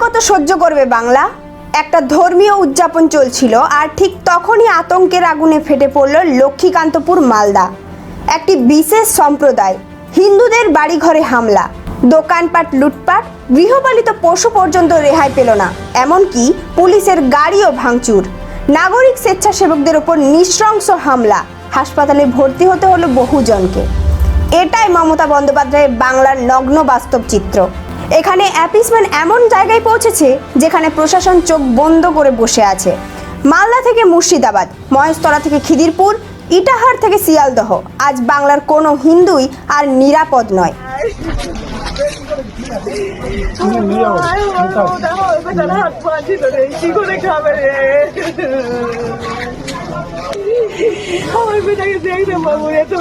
কত সহ্য করবে বাংলা? একটা ধর্মীয় উদযাপন চলছিল আর ঠিক তখনই আতঙ্কের আগুনে ফেটে পড়ল লক্ষ্মীকান্তপুর মালদা। একটি বিশেষ সম্প্রদায় হিন্দুদের বাড়িঘরে হামলা, দোকানপাট লুটপাট, গৃহপালিত পশু পর্যন্ত রেহাই পেল না, এমনকি পুলিশের গাড়িও ভাঙচুর। নাগরিক স্বেচ্ছাসেবকদের ওপর নৃশংস হামলা, হাসপাতালে ভর্তি হতে হলো বহুজনকে। এটাই মমতা বন্দ্যোপাধ্যায়ের বাংলার নগ্ন বাস্তব চিত্র। এখানে অ্যাপিসমেন্ট এমন জায়গায় পৌঁছেছে যেখানে প্রশাসন চোখ বন্ধ করে বসে আছে। মালদা থেকে মুর্শিদাবাদ, মহেশতলা থেকে খিদিরপুর, ইটাহার থেকে শিয়ালদহ, আজ বাংলার কোনো হিন্দুই আর নিরাপদ নয়। আমার বেটাকে দেখতে পাবো এত